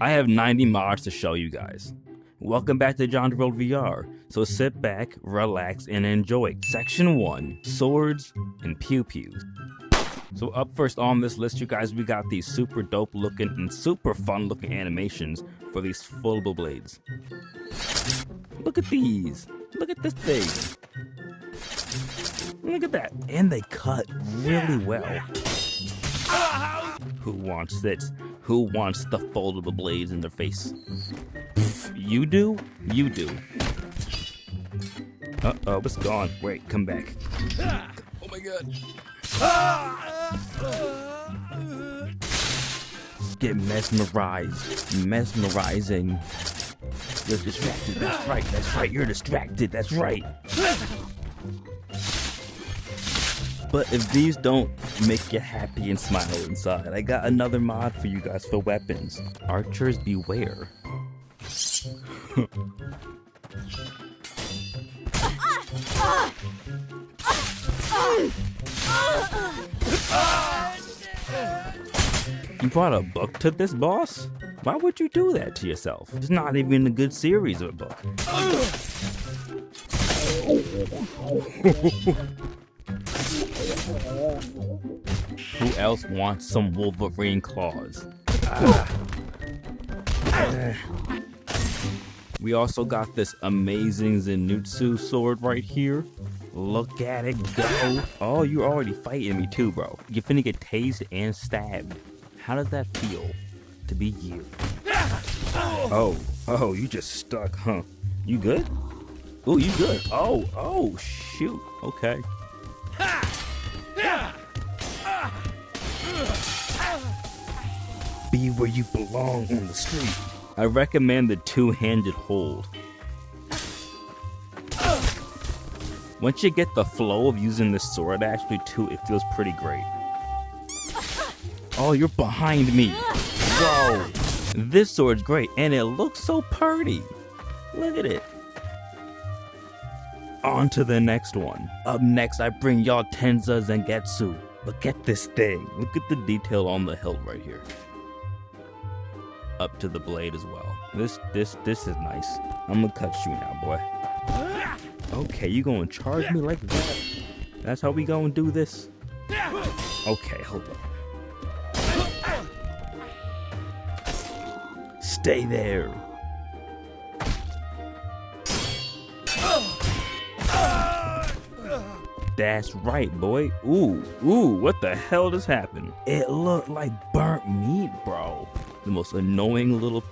I have 90 mods to show you guys. Welcome back to John's World VR, so sit back, relax, and enjoy. Section 1, Swords and Pew Pews. So up first on this list, you guys, we got these super dope looking and super fun looking animations for these foldable blades. Look at these. Look at this thing. Look at that. And they cut really well. Who wants this? Who wants the foldable blades in their face? You do? You do. Uh-oh, it's gone. Wait, come back. Oh my god. Get mesmerized. Mesmerizing. You're distracted. That's right. That's right. You're distracted. That's right. But if these don't make you happy and smile inside, I got another mod for you guys for weapons. Archers beware. You brought a book to this, boss? Why would you do that to yourself? It's not even a good series of a book. Who else wants some Wolverine claws? We also got this amazing Zenitsu sword right here. Look at it go. Oh, you're already fighting me too, bro. You're finna get tased and stabbed. How does that feel to be you? Oh, you just stuck, huh? You good? Oh, you good? Oh, shoot. Okay. Be where you belong on the street. I recommend the two-handed hold. Once you get the flow of using this sword actually too, it feels pretty great. Oh, you're behind me. Whoa. This sword's great and it looks so pretty. Look at it. On to the next one. Up next, I bring y'all Tensa Zangetsu. Look at this thing. Look at the detail on the hilt right here. Up to the blade as well. This is nice. I'm gonna cut you now, boy. Okay, you gonna charge me like that? That's how we gonna do this? Okay, hold up. Stay there. That's right, boy. Ooh, what the hell just happened? It looked like burnt meat, bro. The most annoying little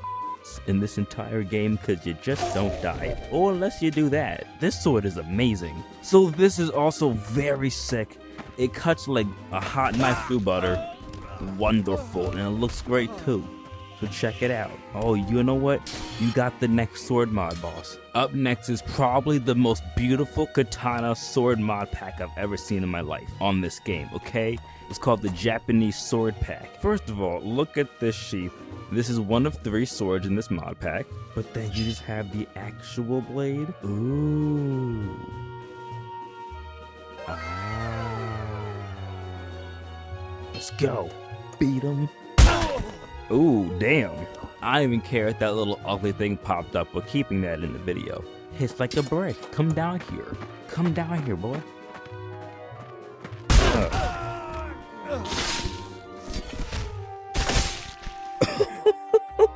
in this entire game because you just don't die. Or unless you do that. This sword is amazing. So this is also very sick. It cuts like a hot knife through butter. Wonderful. And it looks great too. So check it out. Oh, you know what? You got the next sword mod, boss. Up next is probably the most beautiful katana sword mod pack I've ever seen in my life on this game, okay? It's called the Japanese Sword Pack. First of all, look at this sheath. This is one of 3 swords in this mod pack, but then you just have the actual blade. Ooh. Let's go. Beat him. Ooh, damn. I don't even care if that little ugly thing popped up. We're keeping that in the video. Hits like a brick. Come down here. Come down here, boy.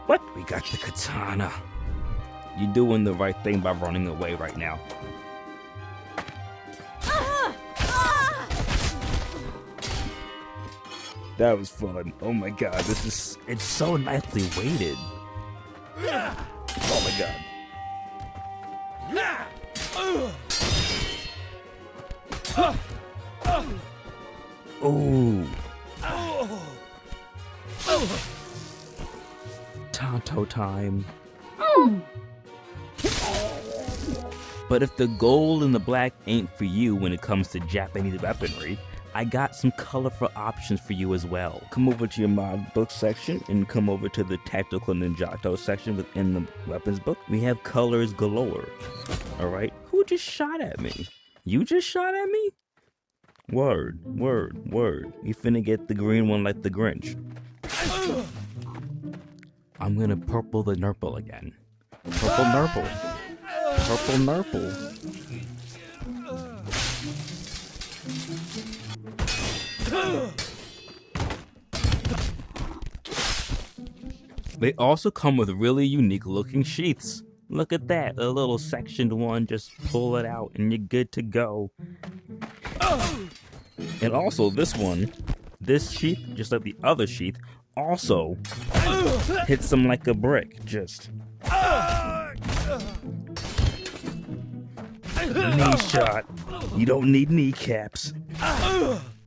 What? We got the katana. You're doing the right thing by running away right now. That was fun. Oh my god, it's so nicely weighted. Oh my god. Ooh. Tonto time. But if the gold and the black ain't for you when it comes to Japanese weaponry, I got some colorful options for you as well. Come over to your mod book section and come over to the tactical Ninjato section within the weapons book. We have colors galore. Alright, who just shot at me? You just shot at me? Word. You finna get the green one like the Grinch. I'm gonna purple the nurple again. Purple nurple. Purple nurple. They also come with really unique looking sheaths. Look at that, a little sectioned one, just pull it out and you're good to go. And also this one, this sheath, just like the other sheath, also hits them like a brick, just. Knee shot, you don't need kneecaps.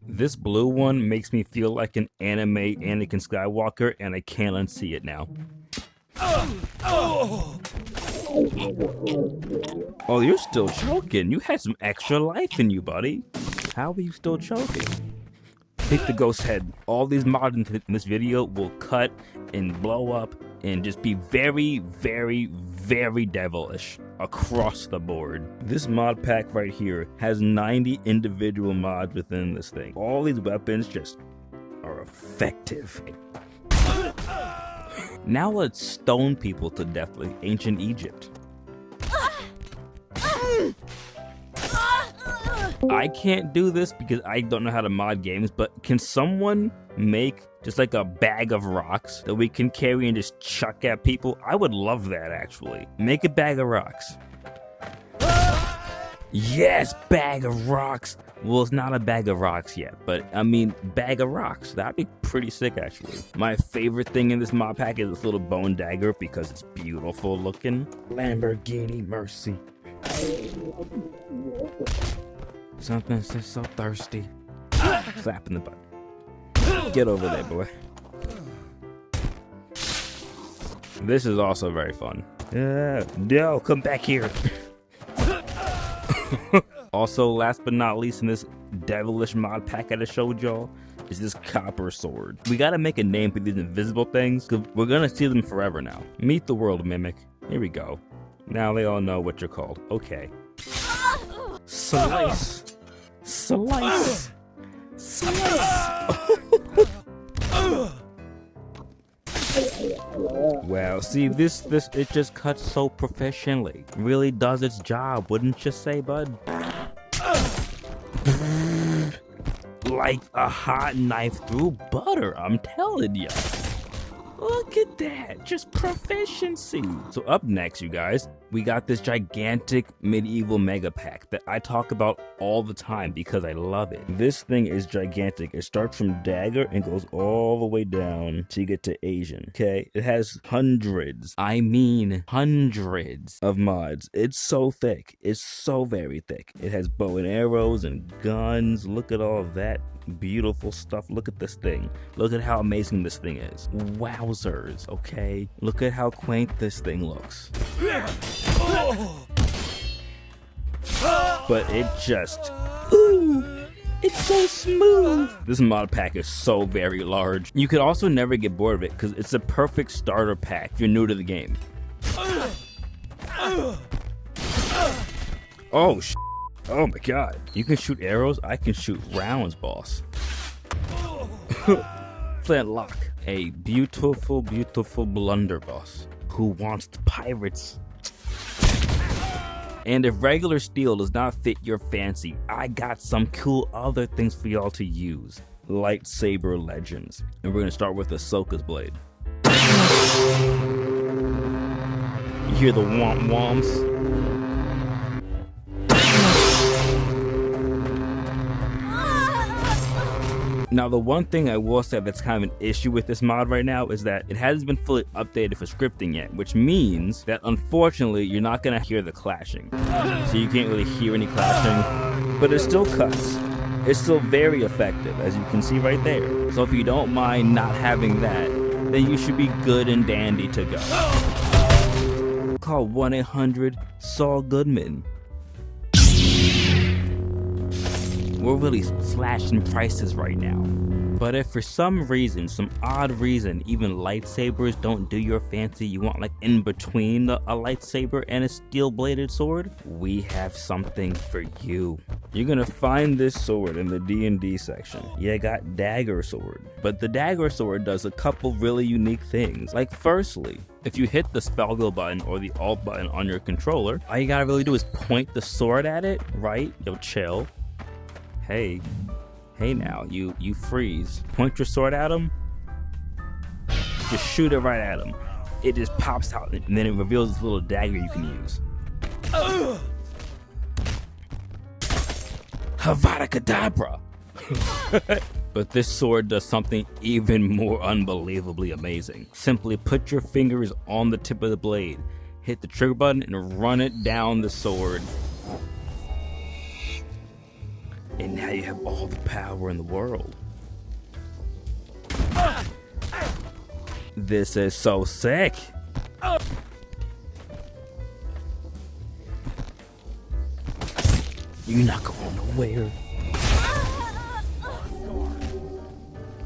This blue one makes me feel like an anime Anakin Skywalker, and I can't unsee it now. Oh, you're still choking. You had some extra life in you, buddy. How are you still choking? Take the ghost head. All these mods in this video will cut and blow up and just be very, very, very devilish across the board. This mod pack right here has 90 individual mods within this thing. All these weapons just are effective. Now let's stone people to death like ancient Egypt. I can't do this because I don't know how to mod games, but can someone make just like a bag of rocks that we can carry and just chuck at people? I would love that, actually. Make a bag of rocks. Yes, bag of rocks. Well, it's not a bag of rocks yet, but I mean, bag of rocks. That'd be pretty sick, actually. My favorite thing in this mod pack is this little bone dagger because it's beautiful looking. Lamborghini Mercy. Something's just so thirsty. Slap in the butt. Get over there, boy. This is also very fun. No, come back here. Also, last but not least in this devilish mod pack I just showed y'all is this copper sword. We gotta make a name for these invisible things, because we're gonna see them forever now. Meet the world, Mimic. Here we go. Now they all know what you're called. Okay. Slice. Slice. Slice. Wow, see this it just cuts so proficiently. Really does its job, wouldn't you say, bud? Like a hot knife through butter, I'm telling ya. Look at that, just proficiency. So up next, you guys, we got this gigantic medieval mega pack that I talk about all the time because I love it. This thing is gigantic. It starts from dagger and goes all the way down till you get to Asian, okay? It has hundreds, I mean hundreds of mods. It's so thick. It's so very thick. It has bow and arrows and guns. Look at all of that beautiful stuff. Look at this thing. Look at how amazing this thing is. Wowzers, okay? Look at how quaint this thing looks. But it just, ooh, it's so smooth. This mod pack is so very large. You could also never get bored of it because it's a perfect starter pack if you're new to the game. Oh, oh my god. You can shoot arrows, I can shoot rounds, boss. Flintlock, a beautiful, beautiful blunderbuss who wants the pirates. And if regular steel does not fit your fancy, I got some cool other things for y'all to use. Lightsaber legends. And we're gonna start with Ahsoka's blade. You hear the womp womps? Now, the one thing I will say that's kind of an issue with this mod right now is that it hasn't been fully updated for scripting yet, which means that unfortunately you're not going to hear the clashing. So you can't really hear any clashing, but it still cuts. It's still very effective, as you can see right there. So if you don't mind not having that, then you should be good and dandy to go. Call 1-800-SAW-GOODMAN. we're really slashing prices right now. But if for some reason, some odd reason, even lightsabers don't do your fancy, you want like in between a lightsaber and a steel-bladed sword, we have something for you. You're gonna find this sword in the D&D section. Yeah, I got dagger sword. But the dagger sword does a couple really unique things. Like firstly, if you hit the spell wheel button or the alt button on your controller, all you gotta really do is point the sword at it, right? Yo, chill. Hey now, you freeze. Point your sword at him, just shoot it right at him. It just pops out and then it reveals this little dagger you can use. Avada Kedavra! But this sword does something even more unbelievably amazing. Simply put your fingers on the tip of the blade, hit the trigger button, and run it down the sword. And now you have all the power in the world. This is so sick. You're not going nowhere.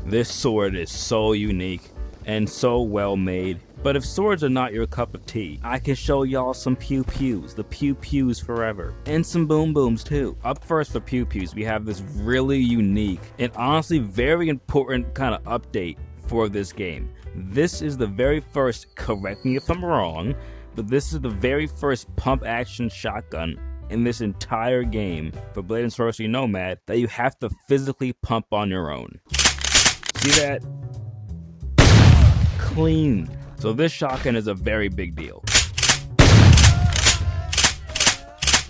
This sword is so unique and so well made. But if swords are not your cup of tea, I can show y'all some pew-pews, the pew-pews forever, and some boom-booms too. Up first for pew-pews, we have this really unique and honestly very important kind of update for this game. This is the very first, correct me if I'm wrong, but this is the very first pump-action shotgun in this entire game for Blade and Sorcery Nomad that you have to physically pump on your own. See that? Clean. So this shotgun is a very big deal.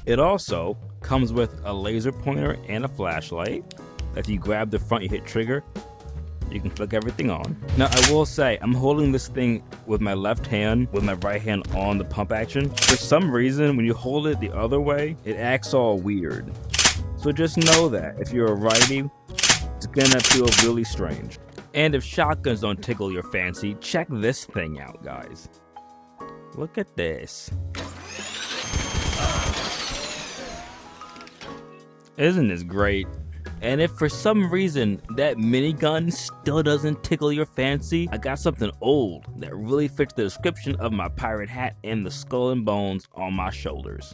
It also comes with a laser pointer and a flashlight. If you grab the front, you hit trigger, you can flick everything on. Now I will say, I'm holding this thing with my left hand, with my right hand on the pump action. For some reason, when you hold it the other way, it acts all weird. So just know that if you're a righty, it's gonna feel really strange. And if shotguns don't tickle your fancy, check this thing out, guys. Look at this. Isn't this great? And if for some reason that minigun still doesn't tickle your fancy, I got something old that really fits the description of my pirate hat and the skull and bones on my shoulders.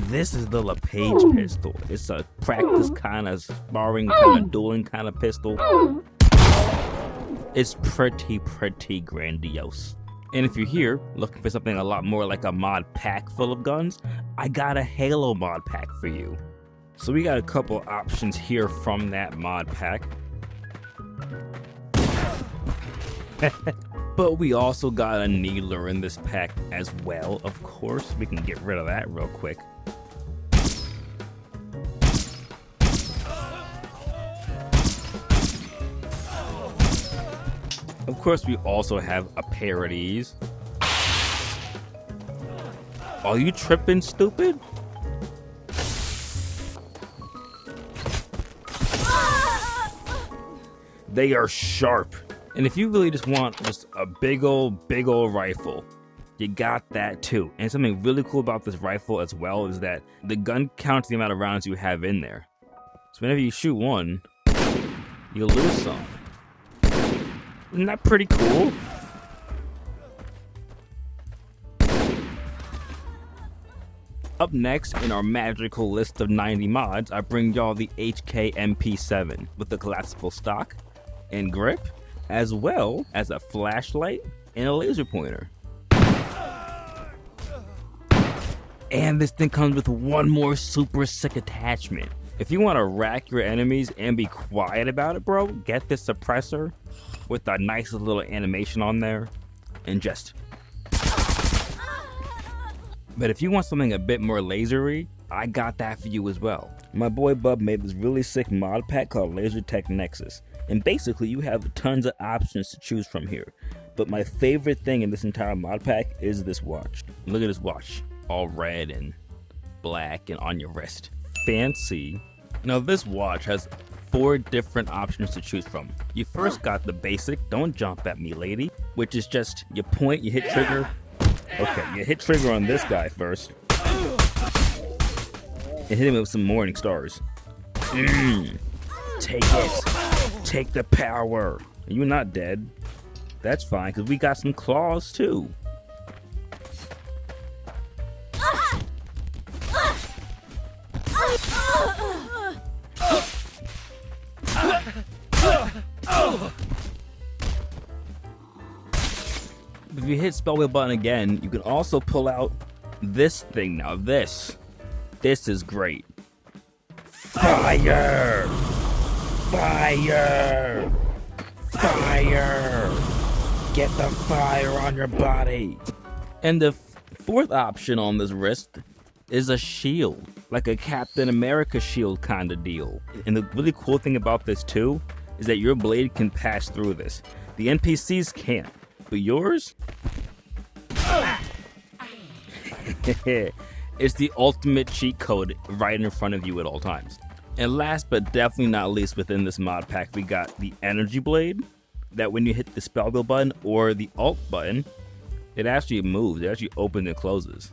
This is the LePage pistol. It's a practice kind of sparring, kind of dueling kind of pistol. It's pretty grandiose. And if you're here looking for something a lot more like a mod pack full of guns, I got a Halo mod pack for you. So we got a couple options here from that mod pack. But we also got a needler in this pack as well, of course. We can get rid of that real quick. Of course, we also have a pair of these. Are you tripping, stupid? They are sharp. And if you really just want just a big old rifle, you got that too. And something really cool about this rifle as well is that the gun counts the amount of rounds you have in there. So whenever you shoot one, you lose some. Isn't that pretty cool? Up next in our magical list of 90 mods, I bring y'all the HK MP7 with the collapsible stock and grip, as well as a flashlight and a laser pointer. And this thing comes with one more super sick attachment. If you want to rack your enemies and be quiet about it, bro, get this suppressor with a nice little animation on there and just... But if you want something a bit more lasery, I got that for you as well. My boy Bub made this really sick mod pack called LaserTech Nexus. And basically you have tons of options to choose from here. But my favorite thing in this entire mod pack is this watch. Look at this watch, all red and black and on your wrist. Fancy. Now this watch has 4 different options to choose from. You first got the basic, don't jump at me lady, which is just you point, you hit trigger. Okay, you hit trigger on this guy first. And hit him with some morning stars. Take it. Take the power. You're not dead. That's fine, because we got some claws too. If you hit spell wheel button again, you can also pull out this thing now. This is great. Fire! Fire! Fire! Get the fire on your body! And the 4th option on this wrist is a shield, like a Captain America shield kind of deal. And the really cool thing about this too is that your blade can pass through this. The NPCs can't, but yours? It's the ultimate cheat code right in front of you at all times. And last but definitely not least within this mod pack, we got the energy blade, that when you hit the spell wheel button or the alt button, it actually moves, it actually opens and closes.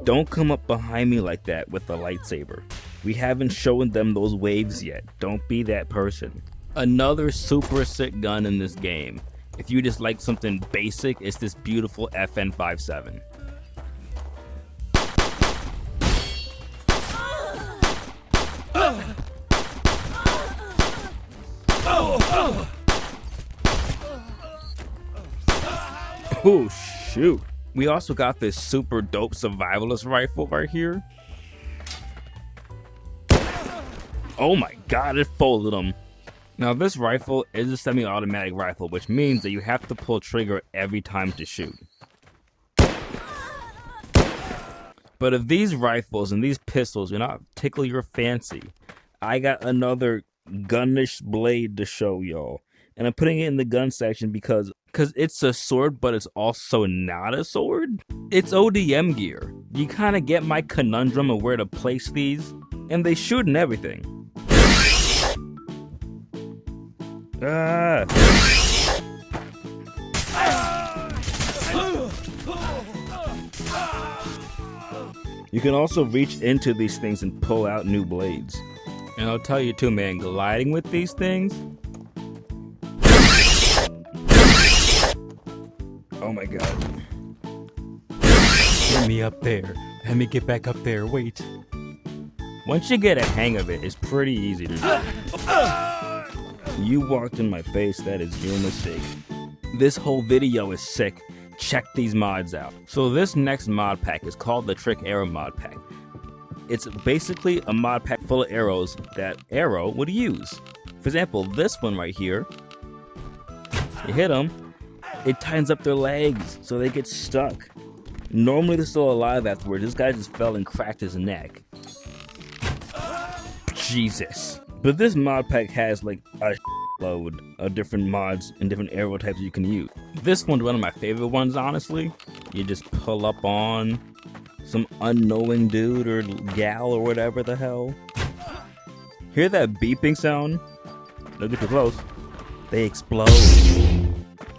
Don't come up behind me like that with the lightsaber. We haven't shown them those waves yet. Don't be that person. Another super sick gun in this game. If you just like something basic, it's this beautiful FN57. Oh shoot. We also got this super dope survivalist rifle right here. Oh my god, it folded him. Now this rifle is a semi-automatic rifle, which means that you have to pull trigger every time to shoot. But if these rifles and these pistols do not tickle your fancy, I got another gunish blade to show y'all. And I'm putting it in the gun section because it's a sword, but it's also not a sword. It's ODM Gear. You kind of get my conundrum of where to place these, and they shoot and everything. You can also reach into these things and pull out new blades. And I'll tell you too, man, gliding with these things. Oh my god. Get me up there. Let me get back up there. Wait. Once you get a hang of it, it's pretty easy to do. You walked in my face, that is your mistake. This whole video is sick. Check these mods out. So this next mod pack is called the Trick Arrow mod pack. It's basically a mod pack full of arrows that Arrow would use. For example, this one right here. You hit them, it tightens up their legs so they get stuck. Normally they're still alive afterwards. This guy just fell and cracked his neck. Jesus. But this mod pack has like a load of different mods and different arrow types you can use. This one's one of my favorite ones, honestly. You just pull up on some unknowing dude or gal or whatever the hell. Hear that beeping sound? Don't get too close. They explode.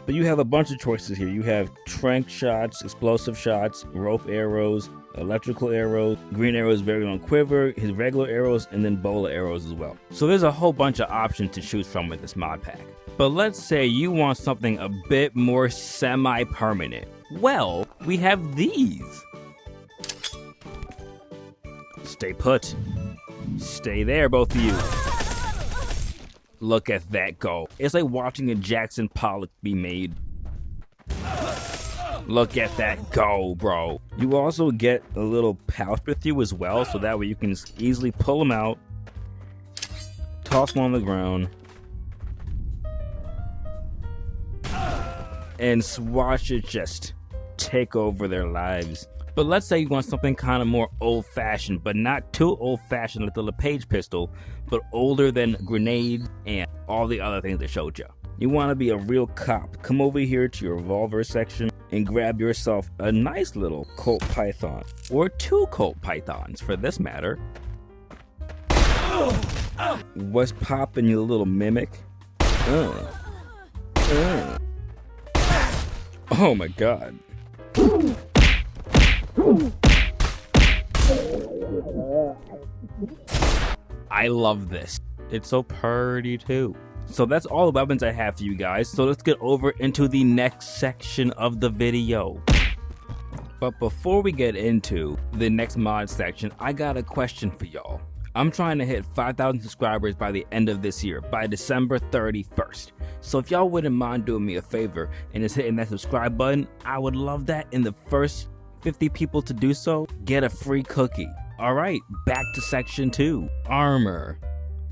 But you have a bunch of choices here. You have trank shots, explosive shots, rope arrows, electrical arrows, green arrows very on quiver, his regular arrows, and then bola arrows as well. So there's a whole bunch of options to choose from with this mod pack. But let's say you want something a bit more semi-permanent. Well, we have these. Stay put. Stay there, both of you. Look at that go. It's like watching a Jackson Pollock be made. Look at that go, bro. You also get a little pouch with you as well, so that way you can easily pull them out, toss them on the ground, and watch it just take over their lives. But let's say you want something kind of more old-fashioned, but not too old-fashioned like the LePage pistol, but older than grenade and all the other things I showed you. You want to be a real cop, come over here to your revolver section and grab yourself a nice little Colt Python, or 2 Colt Pythons for this matter. What's poppin', you little mimic? Oh my god. I love this. It's so pretty too. So that's all the weapons I have for you guys. So let's get over into the next section of the video. But before we get into the next mod section, I got a question for y'all. I'm trying to hit 5,000 subscribers by the end of this year, by December 31st. So if y'all wouldn't mind doing me a favor and just hitting that subscribe button, I would love that. In the first 50 people to do so, get a free cookie. Alright, back to section 2, armor.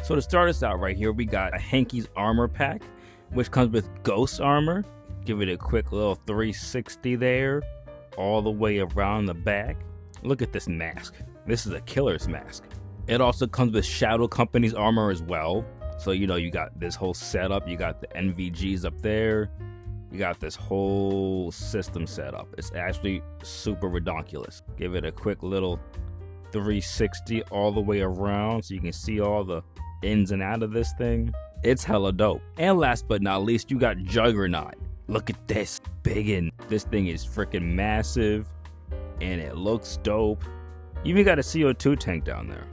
So to start us out right here, we got a Hanky's armor pack, which comes with ghost armor. Give it a quick little 360 there, all the way around the back. Look at this mask. This is a killer's mask. It also comes with Shadow Company's armor as well. So, you know, you got this whole setup. You got the NVGs up there. You got this whole system set up. It's actually super redonkulous. Give it a quick little 360 all the way around so you can see all the ins and out of this thing. It's hella dope. And last but not least, you got Juggernaut. Look at this biggin'. This thing is freaking massive and it looks dope. You even got a CO2 tank down there.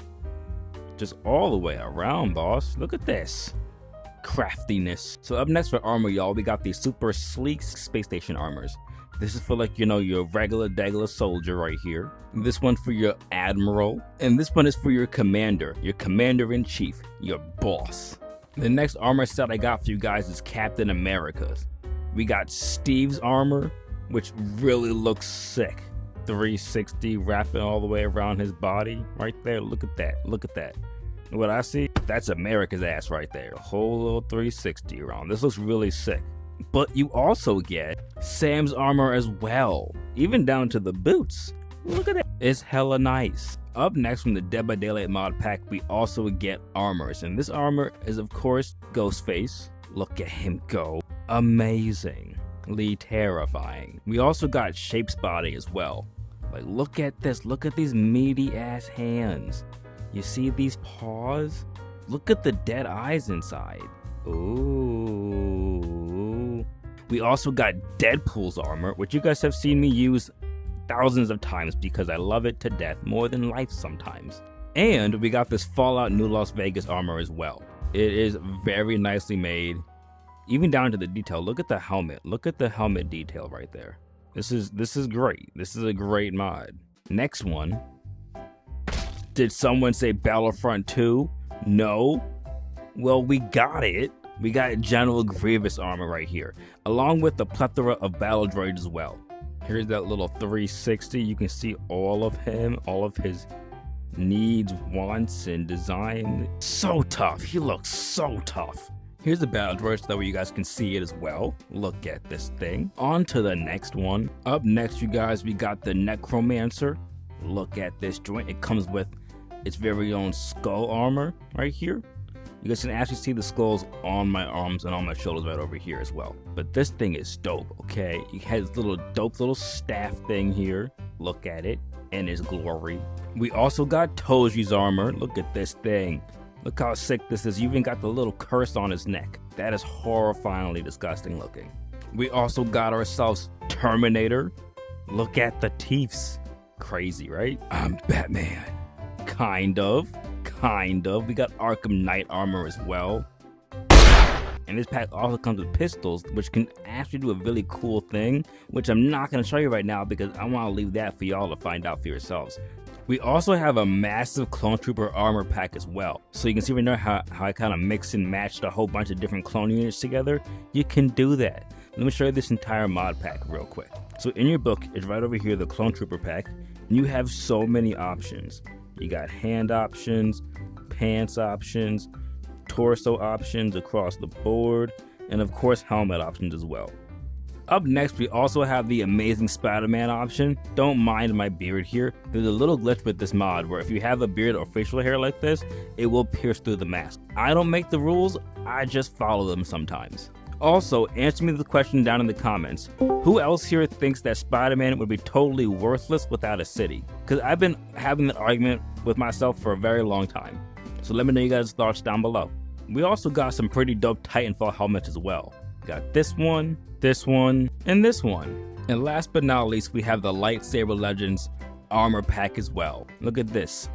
Just all the way around, boss. Look at this craftiness. So up next for armor, y'all, we got these super sleek space station armors. This is for, like, you know, your regular soldier right here. This one for your admiral, and this one is for your commander-in-chief, your boss. The next armor set I got for you guys is Captain America's. We got Steve's armor, which really looks sick. 360 wrapping all the way around his body right there. Look at that. Look at that. What I see, that's America's ass right there. A whole little 360 around. This looks really sick. But you also get Sam's armor as well, even down to the boots. Look at that. It's hella nice. Up next from the Dead by Daylight mod pack, we also get armors. And this armor is, of course, Ghostface. Look at him go. Amazingly terrifying. We also got Shape's body as well. Like, look at this. Look at these meaty ass hands. You see these paws? Look at the dead eyes inside. Ooh. We also got Deadpool's armor, which you guys have seen me use thousands of times because I love it to death more than life sometimes. And we got this Fallout New Las Vegas armor as well. It is very nicely made, even down to the detail. Look at the helmet. Look at the helmet detail right there. This is great. This is a great mod. Next one. Did someone say Battlefront 2? No. Well, we got it. We got General Grievous armor right here, along with a plethora of battle droids as well. Here's that little 360. You can see all of him, all of his needs, wants, and design. So tough. He looks so tough. Here's the battle droid so that way you guys can see it as well. Look at this thing. On to the next one. Up next, you guys, we got the Necromancer. Look at this joint. It comes with its very own skull armor right here. You guys can actually see the skulls on my arms and on my shoulders right over here as well. But this thing is dope, okay? It has this little dope little staff thing here. Look at it in its glory. We also got Toji's armor. Look at this thing. Look how sick this is. You even got the little curse on his neck. That is horrifyingly disgusting looking. We also got ourselves Terminator. Look at the teeths. Crazy, right? I'm Batman. Kind of. We got Arkham Knight armor as well. And this pack also comes with pistols, which can actually do a really cool thing, which I'm not going to show you right now because I want to leave that for y'all to find out for yourselves. We also have a massive Clone Trooper armor pack as well. So you can see right now how I kind of mix and matched a whole bunch of different clone units together. You can do that. Let me show you this entire mod pack real quick. So in your book, it's right over here, the Clone Trooper pack. And you have so many options. You got hand options, pants options, torso options across the board, and of course helmet options as well. Up next, we also have the amazing Spider-Man option. Don't mind my beard here. There's a little glitch with this mod where if you have a beard or facial hair like this, it will pierce through the mask. I don't make the rules, I just follow them sometimes. Also, answer me the question down in the comments. Who else here thinks that Spider-Man would be totally worthless without a city? Because I've been having that argument with myself for a very long time. So let me know you guys' thoughts down below. We also got some pretty dope Titanfall helmets as well. Got this one, and this one. And last but not least, we have the Lightsaber Legends armor pack as well. Look at this.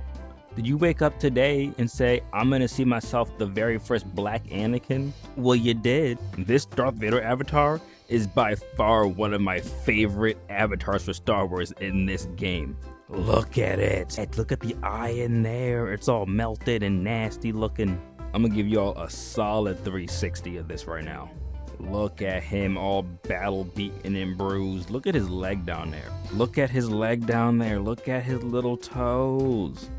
Did you wake up today and say, I'm gonna see myself the very first black Anakin? Well, you did. This Darth Vader avatar is by far one of my favorite avatars for Star Wars in this game. Look at it. Look at the eye in there. It's all melted and nasty looking. I'm gonna give y'all a solid 360 of this right now. Look at him all battle beaten and bruised. Look at his leg down there. Look at his leg down there. Look at his little toes.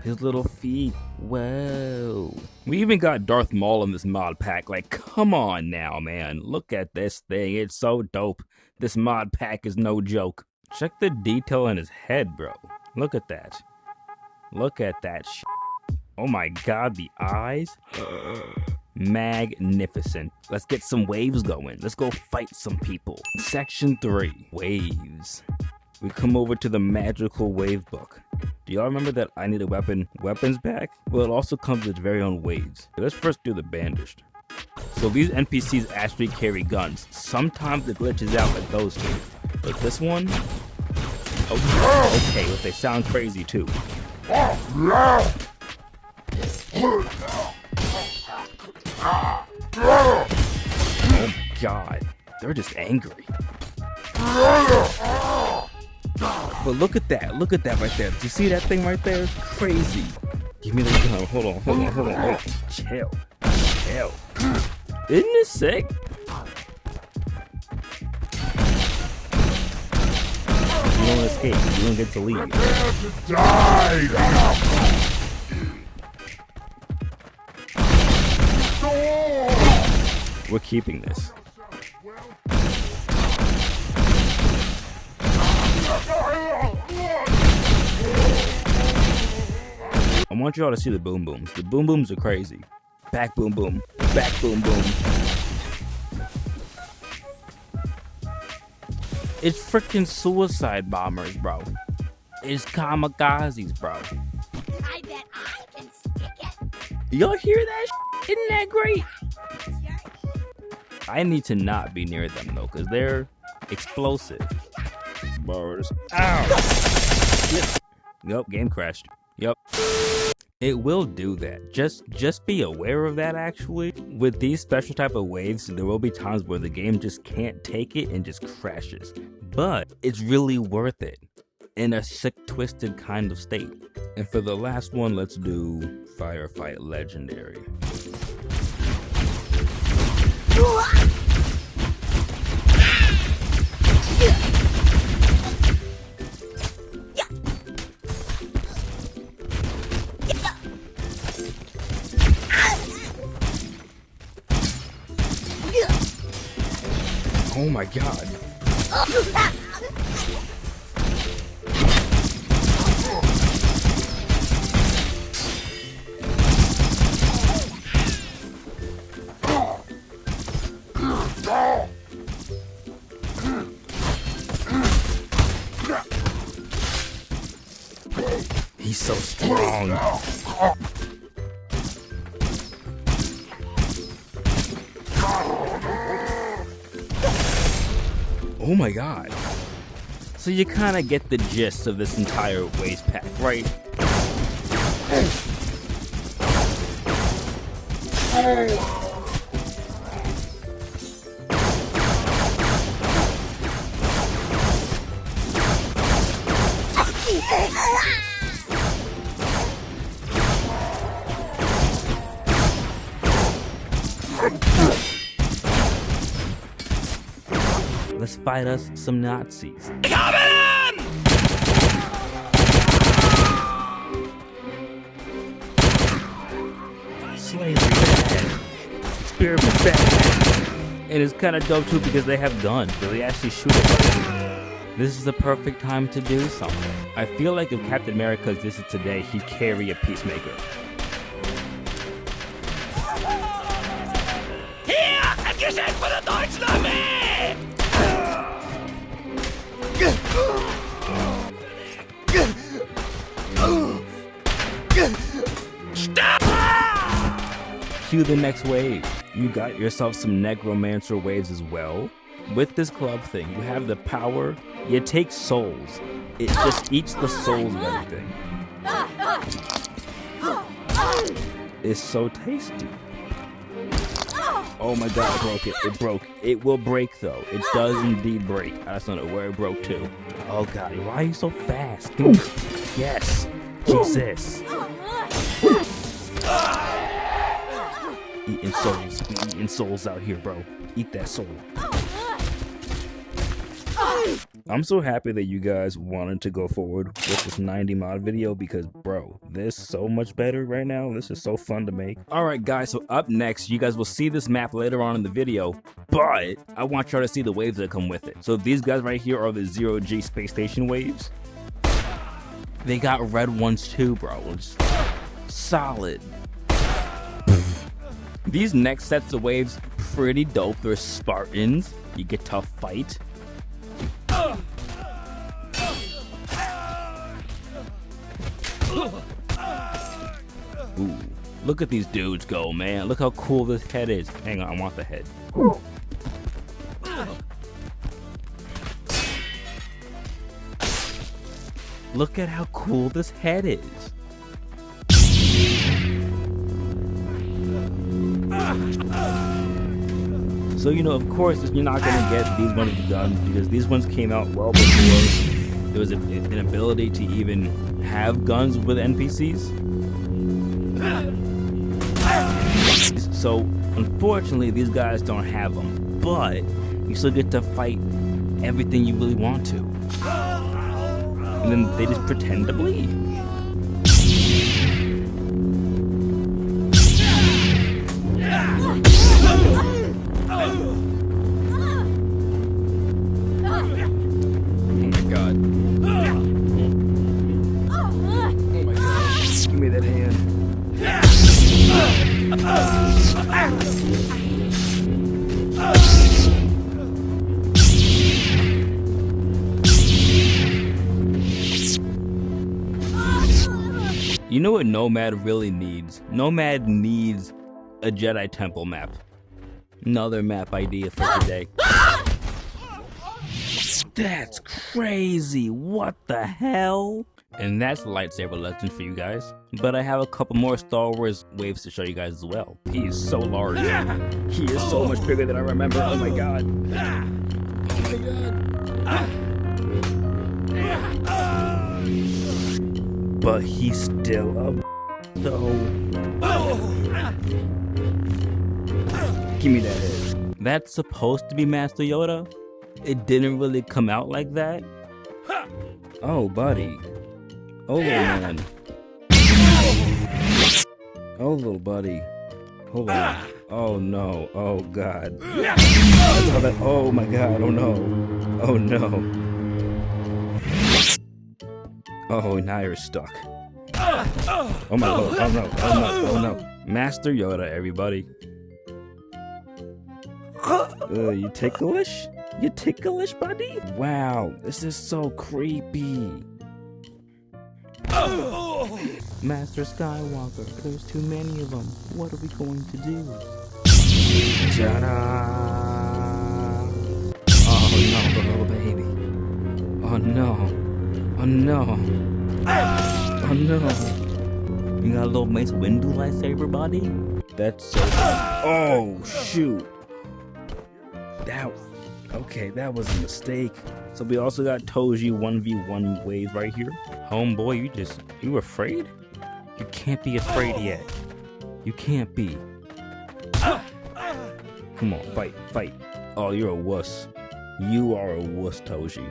His little feet. Whoa. We even got Darth Maul in this mod pack. Like, come on now, man. Look at this thing. It's so dope. This mod pack is no joke. Check the detail in his head, bro. Look at that. Look at that shit. Oh my god, the eyes. Magnificent. Let's get some waves going. Let's go fight some people. Section 3. Waves. We come over to the magical wave book. Do y'all remember that I Need a weapons pack? Well, it also comes with its very own waves. Let's first do the bandaged. So these NPCs actually carry guns. Sometimes it glitches out like those two. But this one? Okay, but they sound crazy too. Oh my god, they're just angry. But look at that right there. Do you see that thing right there? Crazy. Give me the gun. Hold on. Chill. Isn't this sick? You don't escape. You don't get to leave. We're keeping this. I want y'all to see the boom booms. The boom booms are crazy. Back boom boom. Back boom boom. It's freaking suicide bombers, bro. It's kamikazes, bro. I bet I can stick it. Y'all hear that shit? Isn't that great? I need to not be near them though, because they're explosive. Bars. Ow! Yep, game crashed. Yep. It will do that. Just be aware of that actually. With these special type of waves, there will be times where the game just can't take it and just crashes. But it's really worth it in a sick, twisted kind of state. And for the last one, let's do Firefight Legendary. Oh my god. He's so strong. Oh my god. So you kind of get the gist of this entire waste pack, right? Let's fight us some Nazis. Slavery bad. Experiment bad. And it's kind of dope too because they have guns, so they actually shoot it. This is the perfect time to do something. I feel like if Captain America existed today, he'd carry a Peacemaker. Hier, ein Geschenk von der deutschen Armee! Stop! cue the next wave. You got yourself some Necromancer waves as well. With this club thing, you have the power. You take souls. It just eats the souls of everything. It's so tasty. Oh my god, I broke it. It broke. It will break though. It does indeed break. I just don't know where it broke to. Oh god, why are you so fast? Yes. Jesus. Eating souls. We eating souls out here, bro. Eat that soul. I'm so happy that you guys wanted to go forward with this 90 mod video because, bro, this is so much better right now. This is so fun to make. Alright guys, so up next, you guys will see this map later on in the video, but I want y'all to see the waves that come with it. So these guys right here are the 0G space station waves. They got red ones too, bro. It's solid. These next sets of waves, pretty dope. They're Spartans. You get to fight. Ooh, look at these dudes go, man. Look how cool this head is. Hang on, I want the head. Look at how cool this head is. So, you know, of course, you're not going to get these ones guns because these ones came out well before there was an ability to even have guns with NPCs. So, unfortunately, these guys don't have them, but you still get to fight everything you really want to. And then they just pretend to bleed. You know what Nomad really needs? Nomad needs a Jedi Temple map. Another map idea for today. That's crazy! What the hell? And that's Lightsaber legend for you guys. But I have a couple more Star Wars waves to show you guys as well. He is so large. He is so much bigger than I remember. Oh my god. Oh my god. But he's still a though. Give me that head. That's supposed to be Master Yoda? It didn't really come out like that? Oh, buddy. Oh, little man. Oh, little buddy. Hold on. Oh, no. Oh, God. That's how that... Oh, my God. Oh, no. Oh, no. Oh, now you're stuck. Oh, my Lord. Oh, no. Oh, no. Oh, no. Master Yoda, everybody. You ticklish? You ticklish, buddy? Wow. This is so creepy. Master Skywalker, there's too many of them. What are we going to do? Ta-da! Oh no, little baby. Oh no. Oh no. Oh no. You got a little Mace Windu lightsaber, buddy? That's so bad. Oh shoot. Okay, that was a mistake. So we also got Toji 1v1 wave right here. Homeboy, you afraid? You can't be afraid yet. You can't be. Come on, fight. Oh, you're a wuss. You are a wuss, Toji.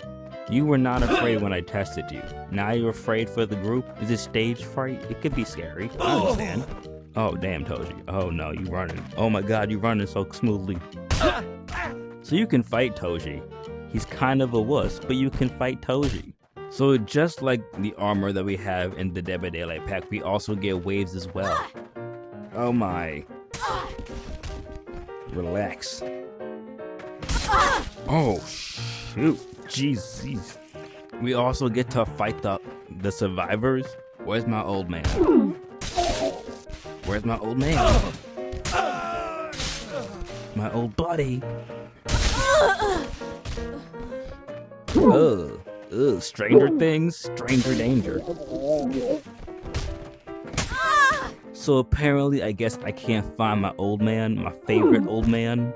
You were not afraid when I tested you. Now you're afraid for the group? Is it stage fright? It could be scary. I understand. Oh, damn, Toji. Oh, no, you running. Oh, my God, you running so smoothly. So you can fight Toji. He's kind of a wuss, but you can fight Toji. So just like the armor that we have in the Dead by Daylight pack, we also get waves as well. Oh my. Relax. Oh shoot. Jeez. We also get to fight the survivors. Where's my old man? Where's my old man? My old buddy. Ugh. Ugh. Stranger things, stranger danger. So apparently, I guess I can't find my old man, my favorite old man.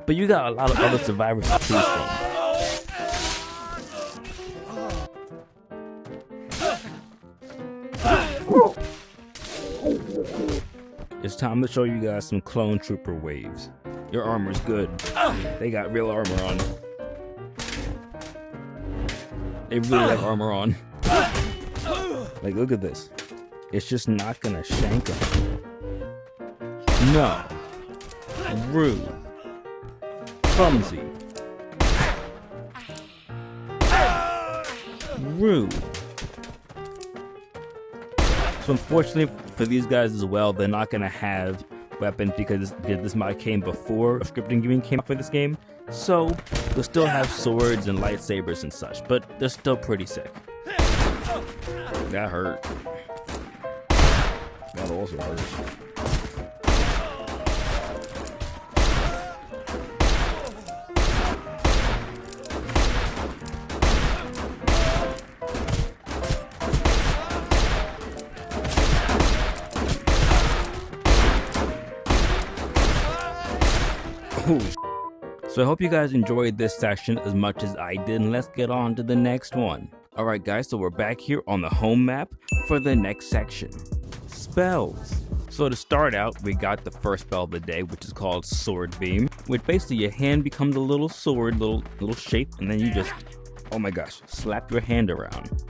But you got a lot of other survivors to choose from. It's time to show you guys some clone trooper waves. Your armor's good. They got real armor on. They really have armor on. Like, look at this. It's just not gonna shank him. No. Rude. Clumsy. Rude. So unfortunately for these guys as well, they're not gonna have weapons because this mod came before scripting gaming came out for this game. So they'll still have swords and lightsabers and such, but they're still pretty sick. That hurt. That also hurt. So I hope you guys enjoyed this section as much as I did, and let's get on to the next one. Alright guys, so we're back here on the home map for the next section. Spells. So to start out, we got the first spell of the day, which is called Sword Beam, which basically your hand becomes a little sword, little shape, and then you just, oh my gosh, slap your hand around.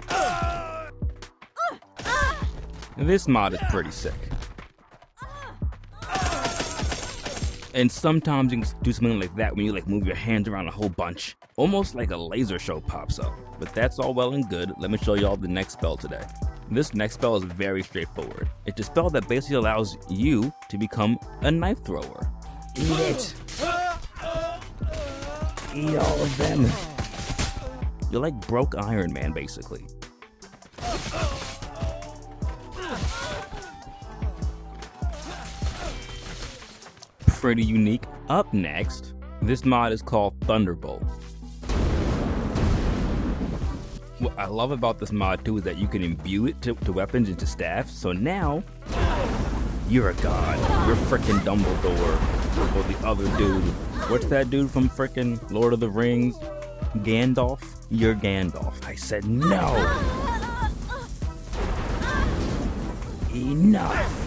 And this mod is pretty sick. And sometimes you can do something like that when you like move your hands around a whole bunch. Almost like a laser show pops up. But that's all well and good. Let me show y'all the next spell today. This next spell is very straightforward. It's a spell that basically allows you to become a knife thrower. Eat it. Eat all of them. You're like broke Iron Man, basically. Pretty unique. Up next, this mod is called Thunderbolt. What I love about this mod too is that you can imbue it to weapons and to staffs. So now, you're a god. You're frickin' Dumbledore. Or the other dude. What's that dude from frickin' Lord of the Rings? Gandalf? You're Gandalf. I said no! Enough!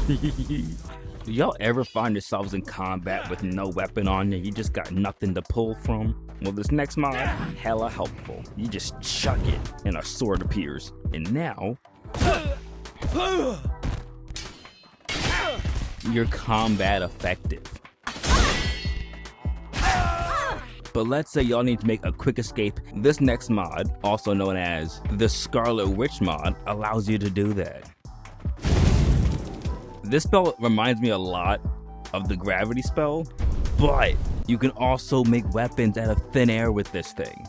Do y'all ever find yourselves in combat with no weapon on you? You just got nothing to pull from? Well, this next mod, hella helpful. You just chuck it and a sword appears. And now, you're combat effective. But let's say y'all need to make a quick escape. This next mod, also known as the Scarlet Witch mod, allows you to do that. This spell reminds me a lot of the gravity spell, but you can also make weapons out of thin air with this thing.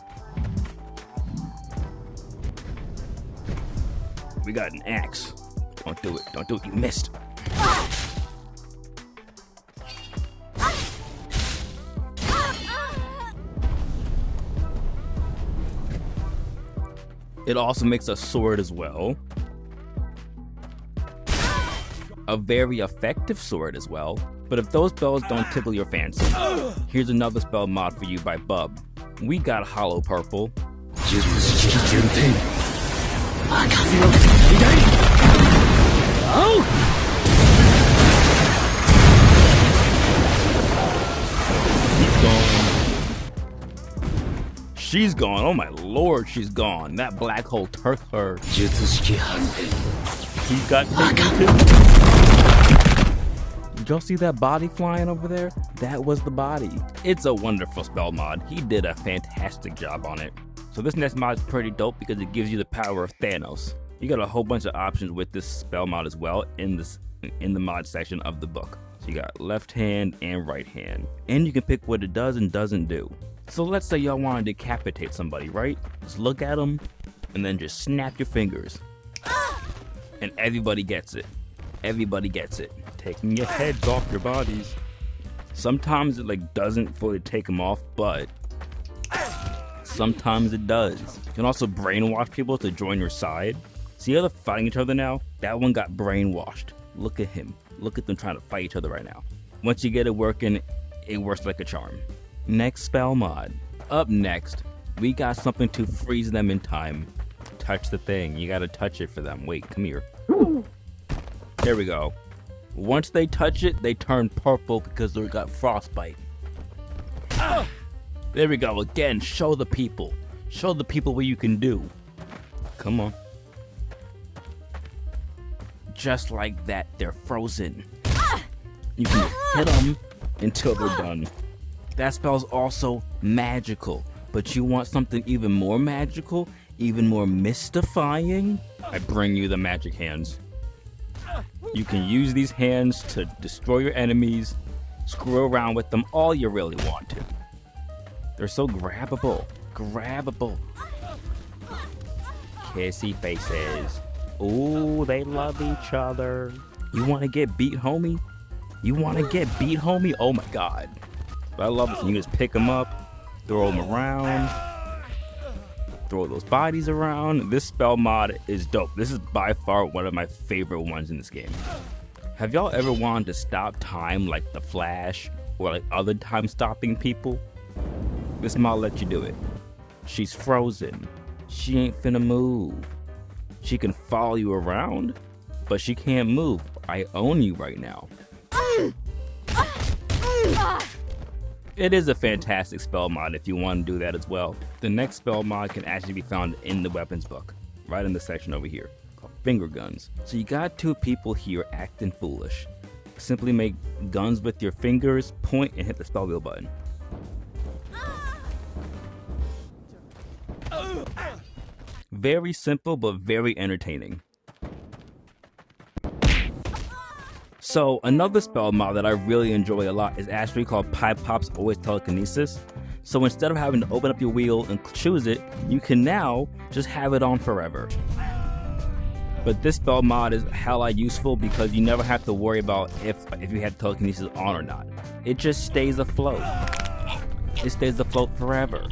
We got an axe. Don't do it. Don't do it. You missed. It also makes a sword as well. A very effective sword as well. But if those spells don't tickle your fancy, here's another spell mod for you by Bub. We got Hollow Purple. She's gone. Oh my lord, she's gone. That black hole turfed her. He got taken too. Did y'all see that body flying over there? That was the body. It's a wonderful spell mod. He did a fantastic job on it. So this next mod is pretty dope because it gives you the power of Thanos. You got a whole bunch of options with this spell mod as well in the mod section of the book. So you got left hand and right hand. And you can pick what it does and doesn't do. So let's say y'all want to decapitate somebody, right? Just look at them and then just snap your fingers. And everybody gets it. Everybody gets it. taking your heads off your bodies. Sometimes it like doesn't fully take them off, but sometimes it does. You can also brainwash people to join your side. See how they're fighting each other now? That one got brainwashed. Look at him. Look at them trying to fight each other right now. Once you get it working, it works like a charm. Next spell mod. Up next, we got something to freeze them in time. Touch the thing. You gotta touch it for them. Wait, come here. There we go. Once they touch it, they turn purple because they got frostbite. There we go. Again, show the people. Show the people what you can do. Come on. Just like that, they're frozen. You can hit them until they're done. That spell's also magical, but you want something even more magical, even more mystifying? I bring you the magic hands. You can use these hands to destroy your enemies, screw around with them all you really want to. They're so grabbable. Grabbable. Kissy faces. Ooh, they love each other. You want to get beat, homie? You want to get beat, homie? Oh my god. But I love this. You can just pick them up, throw them around, throw those bodies around. This spell mod is dope. This is by far one of my favorite ones in this game. Have y'all ever wanted to stop time like the Flash or like other time stopping people? This mod lets you do it. She's frozen. She ain't finna move. She can follow you around, but she can't move. I own you right now. It is a fantastic spell mod if you want to do that as well. The next spell mod can actually be found in the weapons book, right in the section over here, called finger guns. So you got two people here acting foolish. Simply make guns with your fingers, point, and hit the spell wheel button. Very simple, but very entertaining. So another spell mod that I really enjoy a lot is actually called Pipe Pop's Always Telekinesis. So instead of having to open up your wheel and choose it, you can now just have it on forever. But this spell mod is hella useful because you never have to worry about if you have telekinesis on or not. It just stays afloat. It stays afloat forever.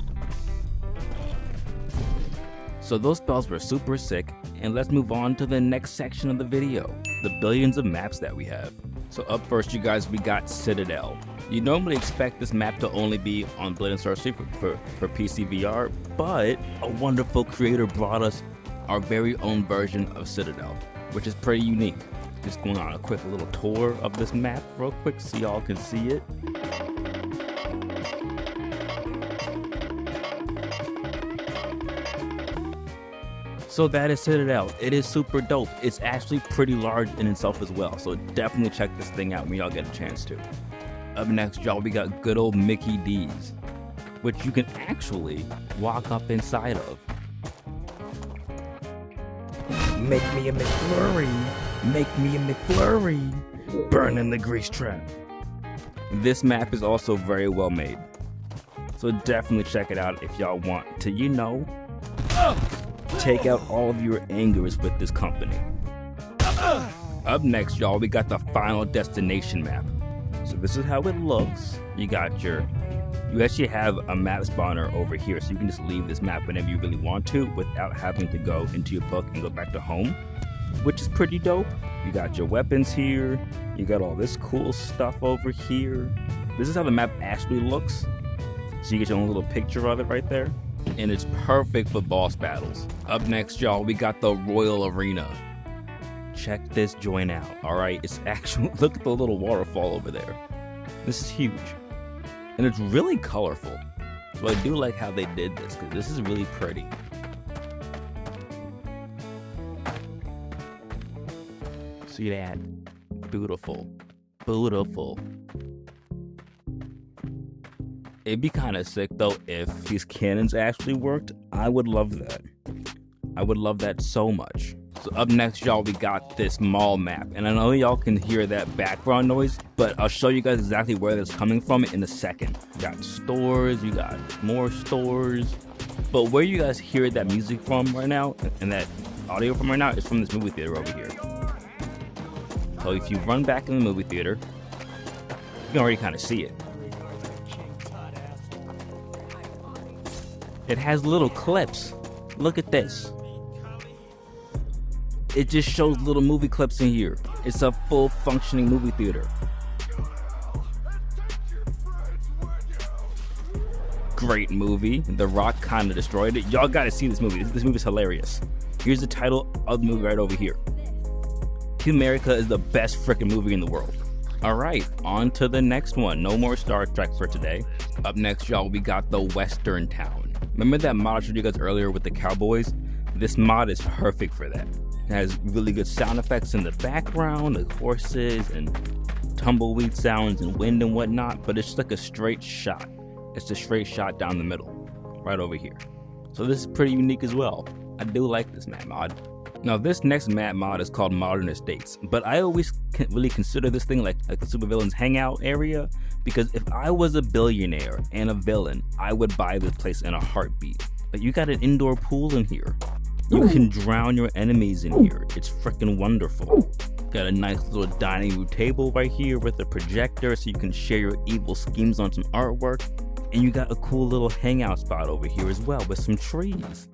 So those spells were super sick, and let's move on to the next section of the video, the billions of maps that we have. So up first, you guys, we got Citadel. You normally expect this map to only be on Blade and Sorcery for PC VR, but a wonderful creator brought us our very own version of Citadel, which is pretty unique. Just going on a quick little tour of this map real quick so y'all can see it. So that is Citadel. It is super dope. It's actually pretty large in itself as well. So definitely check this thing out when y'all get a chance to. Up next, y'all, we got good old Mickey D's, which you can actually walk up inside of. Make me a McFlurry. Make me a McFlurry. Burn in the grease trap. This map is also very well made. So definitely check it out if y'all want to, you know, take out all of your angers with this company. Up next, y'all, we got the Final Destination map. So this is how it looks. You actually have a map spawner over here, so you can just leave this map whenever you really want to without having to go into your book and go back to home, which is pretty dope. You got your weapons here. You got all this cool stuff over here. This is how the map actually looks. So you get your own little picture of it right there. And it's perfect for boss battles. Up next, y'all, we got the Royal Arena. Check this joint out, alright? It's actually, look at the little waterfall over there. This is huge. And it's really colorful. So I do like how they did this, because this is really pretty. See that? Beautiful. Beautiful. It'd be kind of sick though if these cannons actually worked. I would love that. I would love that so much. So up next, y'all, we got this mall map. And I know y'all can hear that background noise, but I'll show you guys exactly where that's coming from in a second. You got stores, you got more stores. But where you guys hear that music from right now, and that audio from right now, is from this movie theater over here. So if you run back in the movie theater, you can already kind of see it. It has little clips. Look at this. It just shows little movie clips in here. It's a full functioning movie theater. Great movie. The Rock kind of destroyed it. Y'all gotta see this movie. This movie's hilarious. Here's the title of the movie right over here. Team America is the best freaking movie in the world. Alright, on to the next one. No more Star Trek for today. Up next, y'all, we got the Western Town. Remember that mod I showed you guys earlier with the cowboys? This mod is perfect for that. It has really good sound effects in the background, like horses and tumbleweed sounds and wind and whatnot, but it's just like a straight shot. It's a straight shot down the middle, right over here. So this is pretty unique as well. I do like this map mod. Now this next map mod is called Modern Estates, but I always really consider this thing like a supervillain's hangout area, because if I was a billionaire and a villain, I would buy this place in a heartbeat. But you got an indoor pool in here. You can drown your enemies in here. It's freaking wonderful. Got a nice little dining room table right here with a projector so you can share your evil schemes on some artwork. And you got a cool little hangout spot over here as well with some trees.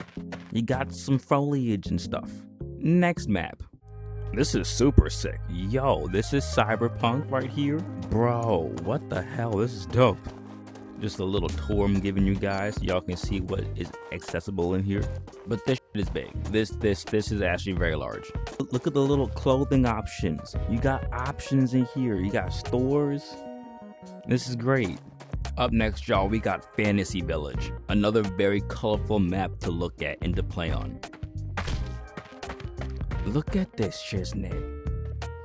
You got some foliage and stuff. Next map. This is super sick. Yo, this is Cyberpunk right here. Bro, what the hell? This is dope. Just a little tour I'm giving you guys. Y'all can see what is accessible in here. But this shit is big. This is actually very large. Look at the little clothing options. You got options in here. You got stores. This is great. Up next, y'all, we got Fantasy Village. Another very colorful map to look at and to play on. Look at this, shiznit.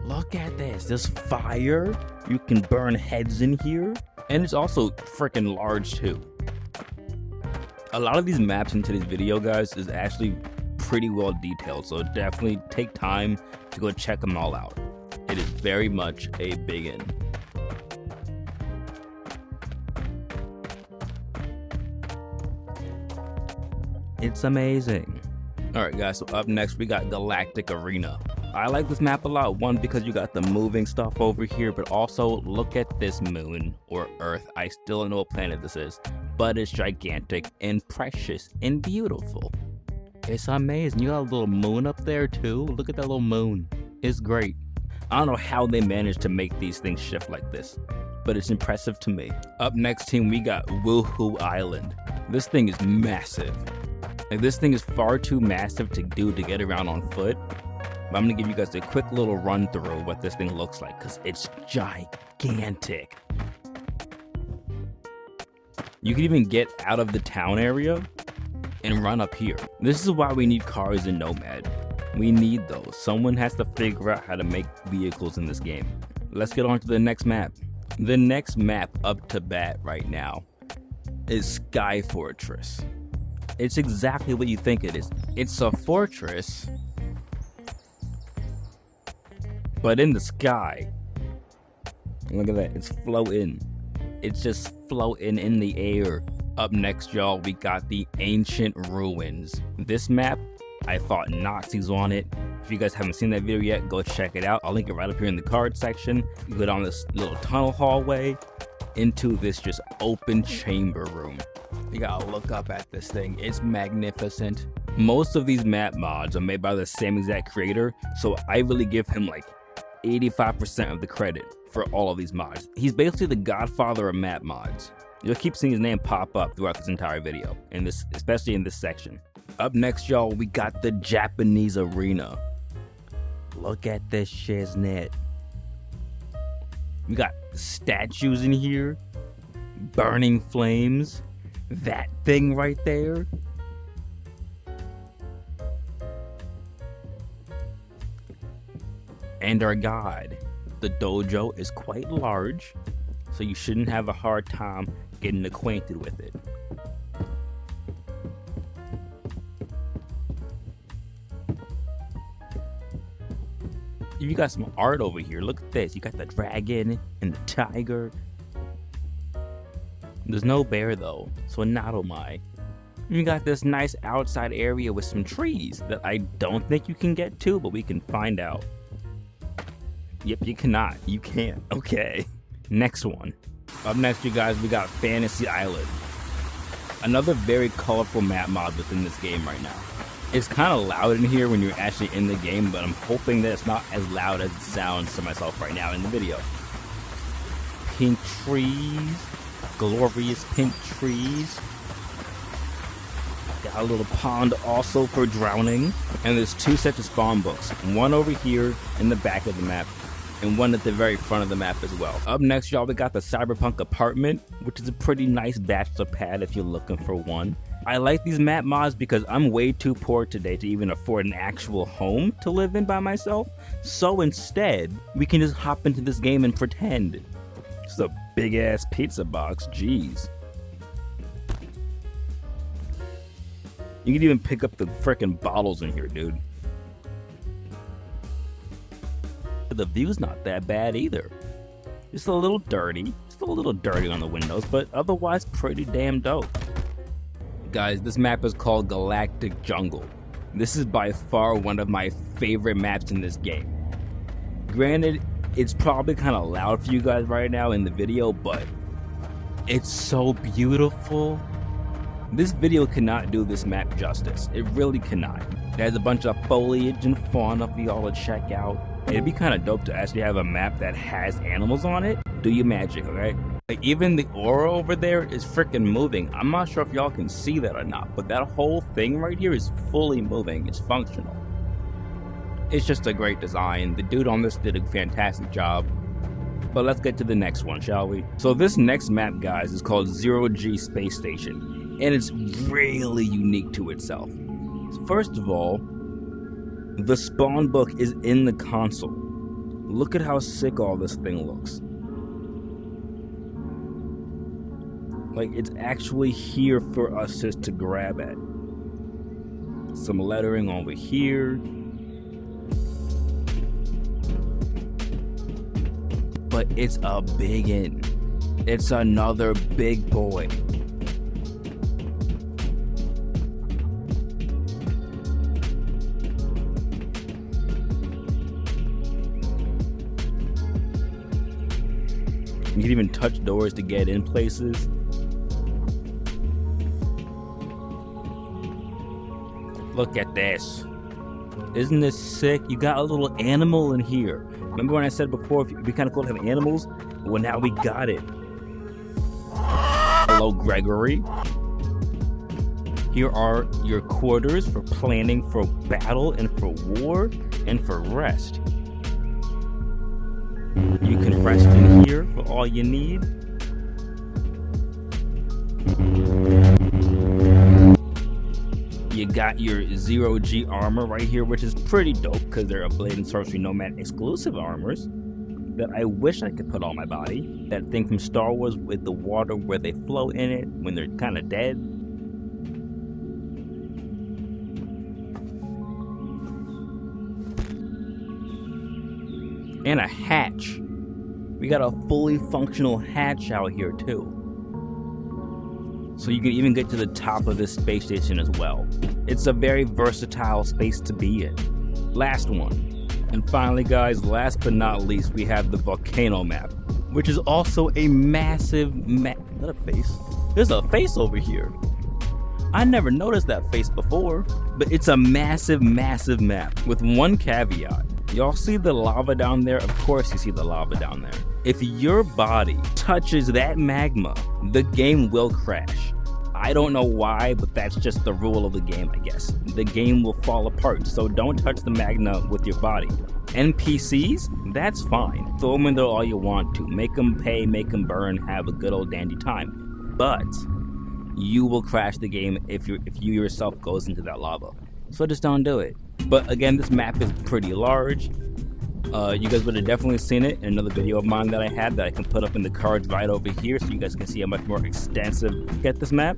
Look at this. There's fire. You can burn heads in here. And it's also freaking large too. A lot of these maps in today's video, guys, is actually pretty well detailed. So definitely take time to go check them all out. It is very much a biggin. It's amazing. Alright guys, so up next we got Galactic Arena. I like this map a lot, one because you got the moving stuff over here, but also look at this moon or Earth. I still don't know what planet this is, but it's gigantic and precious and beautiful. It's amazing. You got a little moon up there too. Look at that little moon. It's great. I don't know how they managed to make these things shift like this, but it's impressive to me. Up next, team, we got Woohoo Island. This thing is massive. Like, this thing is far too massive to get around on foot. But I'm gonna give you guys a quick little run through of what this thing looks like, because it's gigantic. You can even get out of the town area and run up here. This is why we need cars in Nomad. We need those. Someone has to figure out how to make vehicles in this game. Let's get on to the next map. The next map up to bat right now is Sky Fortress. It's exactly what you think it is. It's a fortress, but in the sky. Look at that, it's floating. It's just floating in the air. Up next, y'all, we got the Ancient Ruins. This map, I fought Nazis on it. If you guys haven't seen that video yet, go check it out. I'll link it right up here in the card section. You go down this little tunnel hallway into this just open chamber room. You gotta look up at this thing. It's magnificent. Most of these map mods are made by the same exact creator, so I really give him like 85% of the credit for all of these mods. He's basically the godfather of map mods. You'll keep seeing his name pop up throughout this entire video, especially in this section. Up next, y'all, we got the Japanese Arena. Look at this shiznit. We got statues in here, burning flames. That thing right there. And our god. The dojo is quite large, so you shouldn't have a hard time getting acquainted with it. You got some art over here. Look at this. You got the dragon and the tiger. There's no bear though, so not oh my. You got this nice outside area with some trees that I don't think you can get to, but we can find out. Yep, you cannot. You can't. Okay. Next one. Up next, you guys, we got Fantasy Island. Another very colorful map mod within this game right now. It's kind of loud in here when you're actually in the game, but I'm hoping that it's not as loud as it sounds to myself right now in the video. Pink trees. Glorious pink trees. Got a little pond also for drowning. And there's 2 sets of spawn books. One over here in the back of the map, and one at the very front of the map as well. Up next, y'all, we got the Cyberpunk apartment, which is a pretty nice bachelor pad if you're looking for one. I like these map mods because I'm way too poor today to even afford an actual home to live in by myself. So instead, we can just hop into this game and pretend. It's a big ass pizza box, jeez. You can even pick up the frickin' bottles in here, dude. The view's not that bad either. Just a little dirty. Just a little dirty on the windows, but otherwise pretty damn dope. Guys, this map is called Galactic Jungle. This is by far one of my favorite maps in this game. Granted, it's probably kind of loud for you guys right now in the video, but it's so beautiful. This video cannot do this map justice. It really cannot. It has a bunch of foliage and fauna for y'all to check out. It'd be kind of dope to actually have a map that has animals on it. Do your magic, okay? Like, even the aura over there is freaking moving. I'm not sure if y'all can see that or not, but that whole thing right here is fully moving. It's functional. It's just a great design. The dude on this did a fantastic job. But let's get to the next one, shall we? So this next map, guys, is called 0G Space Station, and it's really unique to itself. First of all, the spawn book is in the console. Look at how sick all this thing looks. Like, it's actually here for us just to grab at. Some lettering over here. But it's a biggin'. It's another big boy. You can even touch doors to get in places. Look at this. Isn't this sick? You got a little animal in here. Remember when I said before it'd be kind of cool to have animals? Well, now we got it. Hello, Gregory. Here are your quarters for planning for battle and for war and for rest. You can rest in here for all you need. You got your 0G armor right here, which is pretty dope because they're a Blade and Sorcery Nomad exclusive armors that I wish I could put on my body. That thing from Star Wars with the water where they float in it when they're kind of dead. And a hatch. We got a fully functional hatch out here too. So you can even get to the top of this space station as well. It's a very versatile space to be in. Last one. And finally, guys, last but not least, we have the volcano map, which is also a massive map. Is that a face? There's a face over here. I never noticed that face before, but it's a massive, massive map with one caveat. Y'all see the lava down there? Of course you see the lava down there. If your body touches that magma, the game will crash. I don't know why, but that's just the rule of the game, I guess. The game will fall apart, so don't touch the magma with your body. NPCs, that's fine. Throw them in there all you want to. Make them pay, make them burn, have a good old dandy time. But you will crash the game if you yourself goes into that lava. So just don't do it. But again, this map is pretty large. You guys would have definitely seen it in another video of mine that I had that I can put up in the cards right over here so you guys can see a much more extensive look at this map.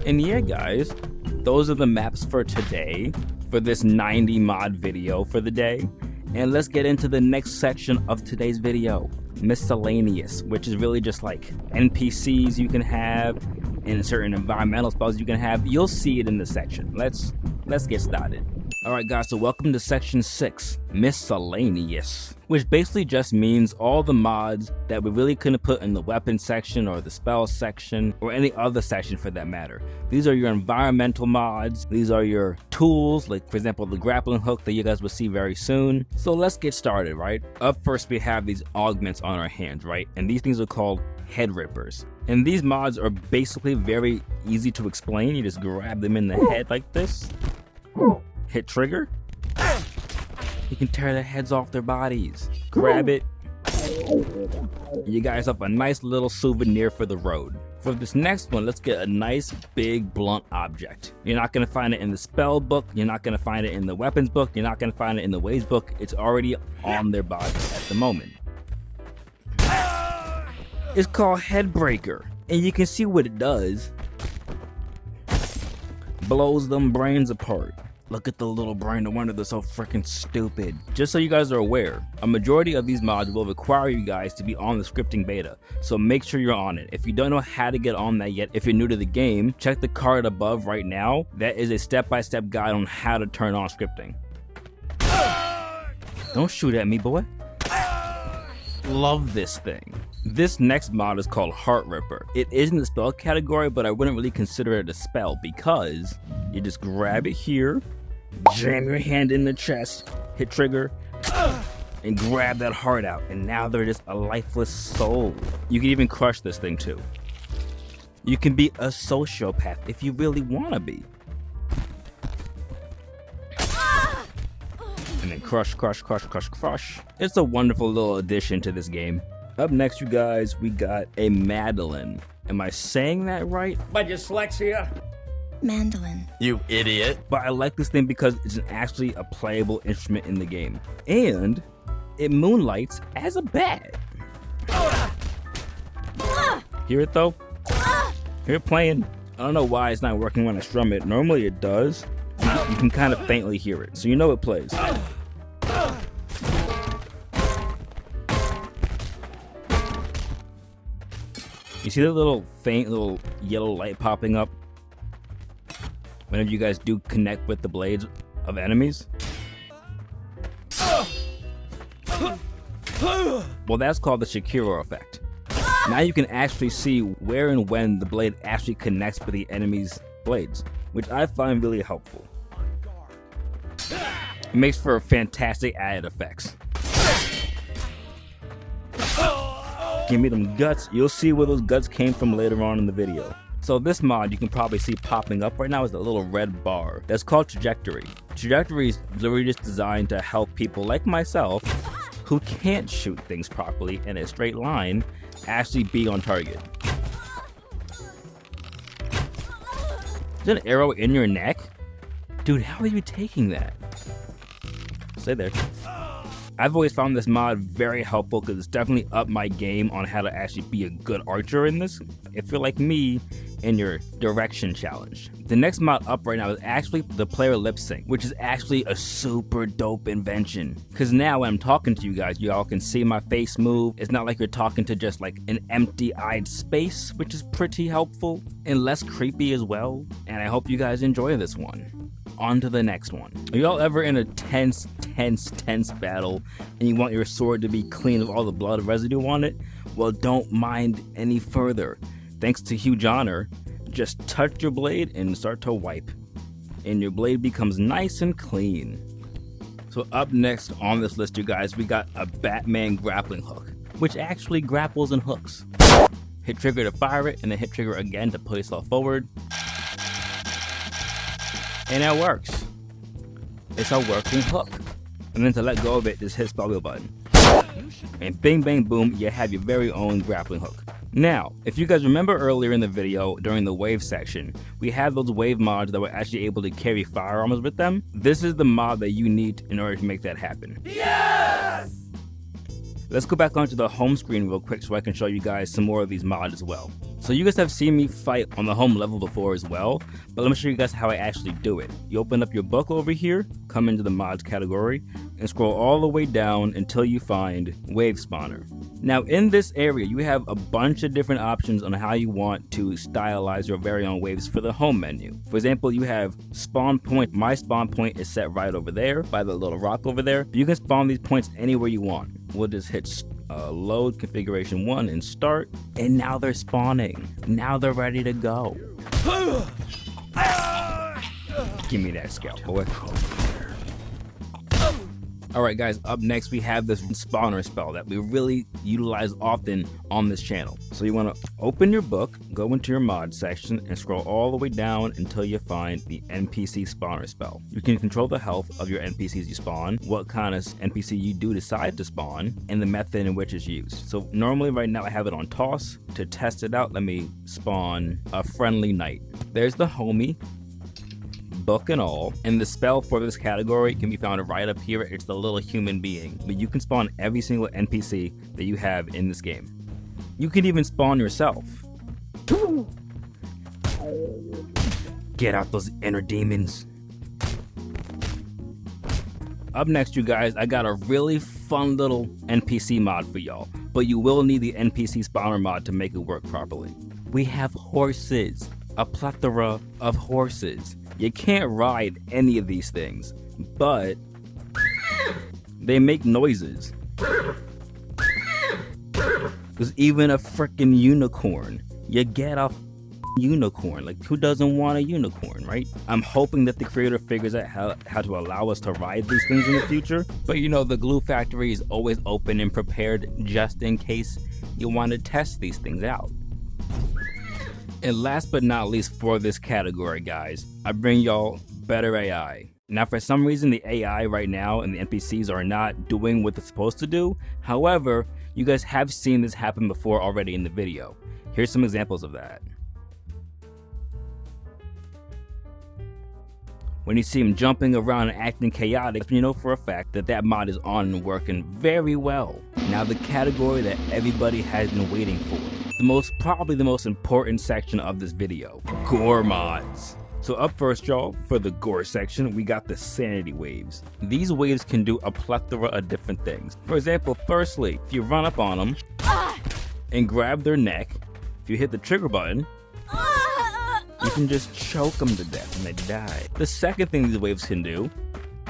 And yeah, guys, those are the maps for today, for this 90 mod video for the day. And let's get into the next section of today's video, Miscellaneous, which is really just like NPCs you can have and certain environmental spells you can have. You'll see it in this section. Let's get started. Alright guys, so welcome to section 6, Miscellaneous, which basically just means all the mods that we really couldn't put in the weapon section or the spell section or any other section for that matter. These are your environmental mods, these are your tools, like for example the grappling hook that you guys will see very soon. So let's get started, right? Up first we have these augments on our hands, right? And these things are called head rippers. And these mods are basically very easy to explain. You just grab them in the head like this. Hit trigger, you can tear their heads off their bodies. Grab it, you guys have a nice little souvenir for the road. For this next one, let's get a nice big blunt object. You're not going to find it in the spell book, you're not going to find it in the weapons book, you're not going to find it in the ways book. It's already on their bodies at the moment. It's called HeartBreaker, and you can see what it does. Blows them brains apart. Look at the little brain, no wonder they're so freaking stupid. Just so you guys are aware, a majority of these mods will require you guys to be on the scripting beta, so make sure you're on it. If you don't know how to get on that yet, if you're new to the game, check the card above right now. That is a step-by-step guide on how to turn on scripting. Don't shoot at me, boy. Love this thing. This next mod is called HeartRipper. It is in the spell category, but I wouldn't really consider it a spell because you just grab it here, jam your hand in the chest, hit trigger, and grab that heart out, and now they're just a lifeless soul. You can even crush this thing too. You can be a sociopath if you really want to be. And then crush, crush, crush, crush, crush. It's a wonderful little addition to this game. Up next, you guys, we got a mandolin. Am I saying that right? My dyslexia. Mandolin. You idiot. But I like this thing because it's actually a playable instrument in the game. And it moonlights as a bat. Hear it though? Hear it playing? I don't know why it's not working when I strum it. Normally it does. You can kind of faintly hear it, so you know it plays. You see the little faint little yellow light popping up whenever you guys do connect with the blades of enemies? Well, that's called the Shakiro effect. Now you can actually see where and when the blade actually connects with the enemy's blades, which I find really helpful. It makes for fantastic added effects. Give me them guts. You'll see where those guts came from later on in the video. So this mod you can probably see popping up right now is the little red bar. That's called Trajectory. Trajectory is literally just designed to help people like myself who can't shoot things properly in a straight line actually be on target. Is there an arrow in your neck? Dude, how are you taking that? Stay there. I've always found this mod very helpful because it's definitely upped my game on how to actually be a good archer in this, if you're like me and you're direction challenged. The next mod up right now is actually the player lip sync, which is actually a super dope invention. Because now when I'm talking to you guys, you all can see my face move. It's not like you're talking to just like an empty-eyed space, which is pretty helpful and less creepy as well. And I hope you guys enjoy this one. On to the next one. Are y'all ever in a tense battle and you want your sword to be clean of all the blood residue on it? Well, don't mind any further. Thanks to HuJohner, just touch your blade and start to wipe, and your blade becomes nice and clean. So up next on this list, you guys, we got a Batman grappling hook, which actually grapples and hooks. Hit trigger to fire it, and then hit trigger again to pull yourself forward. And that works. It's a working hook. And then to let go of it, just hit the wheel button. And bing bang boom, you have your very own grappling hook. Now, if you guys remember earlier in the video, during the wave section, we had those wave mods that were actually able to carry firearms with them. This is the mod that you need in order to make that happen. Yes! Let's go back onto the home screen real quick so I can show you guys some more of these mods as well. So you guys have seen me fight on the home level before as well, but let me show you guys how I actually do it. You open up your book over here, come into the mods category, and scroll all the way down until you find Wave Spawner. Now in this area, you have a bunch of different options on how you want to stylize your very own waves for the home menu. For example, you have spawn point. My spawn point is set right over there by the little rock over there. You can spawn these points anywhere you want. We'll just hit load configuration 1 and start, and now they're spawning. Now they're ready to go. Give me that scalp, boy. Alright guys, up next we have this spawner spell that we really utilize often on this channel. So you want to open your book, go into your mod section, and scroll all the way down until you find the NPC spawner spell. You can control the health of your NPCs you spawn, what kind of NPC you do decide to spawn, and the method in which it's used. So normally right now I have it on toss. To test it out, let me spawn a friendly knight. There's the homie, book and all, and the spell for this category can be found right up here. It's the little human being, but you can spawn every single NPC that you have in this game. You can even spawn yourself. Get out those inner demons. Up next, you guys, I got a really fun little NPC mod for y'all, but you will need the NPC spawner mod to make it work properly. We have horses, a plethora of horses. You can't ride any of these things, but they make noises. There's even a freaking unicorn. You get a unicorn. Like, who doesn't want a unicorn, right? I'm hoping that the creator figures out how to allow us to ride these things in the future. But you know, the glue factory is always open and prepared just in case you want to test these things out. And last but not least for this category, guys, I bring y'all better AI. Now, for some reason, the AI right now and the NPCs are not doing what they're supposed to do. However, you guys have seen this happen before already in the video. Here's some examples of that. When you see him jumping around and acting chaotic, you know for a fact that that mod is on and working very well. Now, the category that everybody has been waiting for. Probably the most important section of this video, Gore mods. So up first, y'all, for the Gore section, we got the Sanity waves. These waves can do a plethora of different things. For example, firstly, if you run up on them and grab their neck, if you hit the trigger button, you can just choke them to death and they die. The second thing these waves can do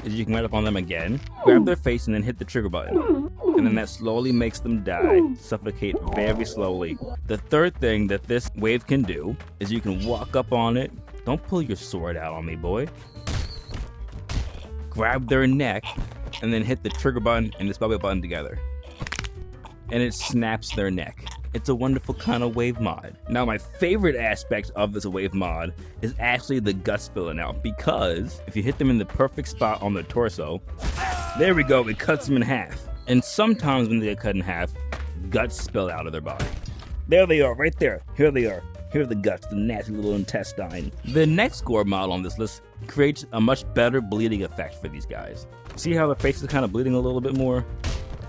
is you can run up on them again, grab their face, and then hit the trigger button. And then that slowly makes them die, suffocate very slowly. The third thing that this wave can do is you can walk up on it. Don't pull your sword out on me, boy. Grab their neck, and then hit the trigger button and the spellbait button together. And it snaps their neck. It's a wonderful kind of wave mod. Now, my favorite aspect of this wave mod is actually the guts spilling out, because if you hit them in the perfect spot on their torso, there we go, it cuts them in half. And sometimes when they get cut in half, guts spill out of their body. There they are, right there. Here they are. Here are the guts, the nasty little intestine. The next Gore mod on this list creates a much better bleeding effect for these guys. See how the face is kind of bleeding a little bit more?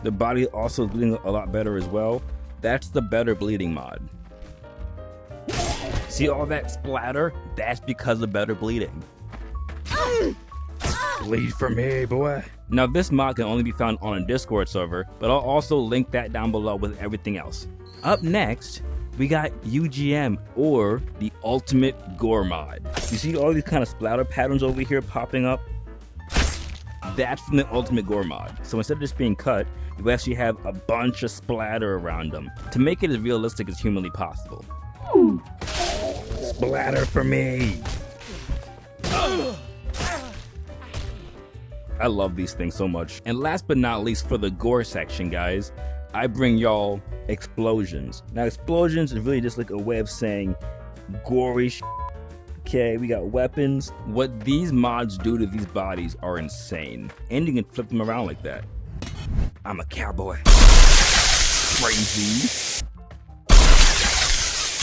The body also is bleeding a lot better as well. That's the better bleeding mod. See all that splatter? That's because of better bleeding. Bleed for me, boy. Now, this mod can only be found on a Discord server, but I'll also link that down below with everything else. Up next, we got UGM, or the Ultimate Gore mod. You see all these kind of splatter patterns over here popping up? That's from the Ultimate Gore mod. So instead of just being cut, you actually have a bunch of splatter around them to make it as realistic as humanly possible. Splatter for me. I love these things so much. And last but not least, for the Gore section, guys, I bring y'all explosions. Now, explosions is really just like a way of saying gory shit. Okay, we got weapons. What these mods do to these bodies are insane. And you can flip them around like that. I'm a cowboy. Crazy.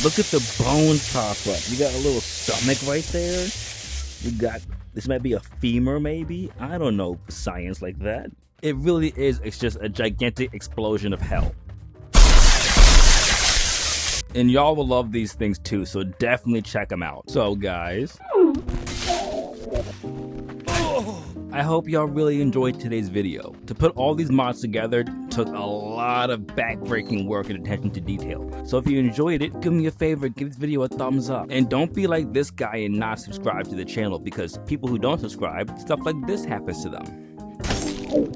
Look at the bones pop up. You got a little stomach right there. You got, this might be a femur maybe. I don't know science like that. It really is, it's just a gigantic explosion of hell. And y'all will love these things too, so definitely check them out. So guys, I hope y'all really enjoyed today's video. To put all these mods together took a lot of backbreaking work and attention to detail. So if you enjoyed it, do me a favor, give this video a thumbs up. And don't be like this guy and not subscribe to the channel, because people who don't subscribe, stuff like this happens to them.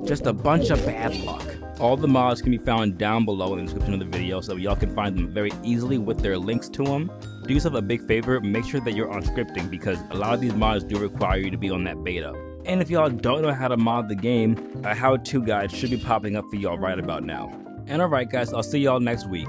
Just a bunch of bad luck. All the mods can be found down below in the description of the video, so y'all can find them very easily with their links to them. Do yourself a big favor, make sure that you're on scripting, because a lot of these mods do require you to be on that beta. And if y'all don't know how to mod the game, a how-to guide should be popping up for y'all right about now. And alright guys, I'll see y'all next week.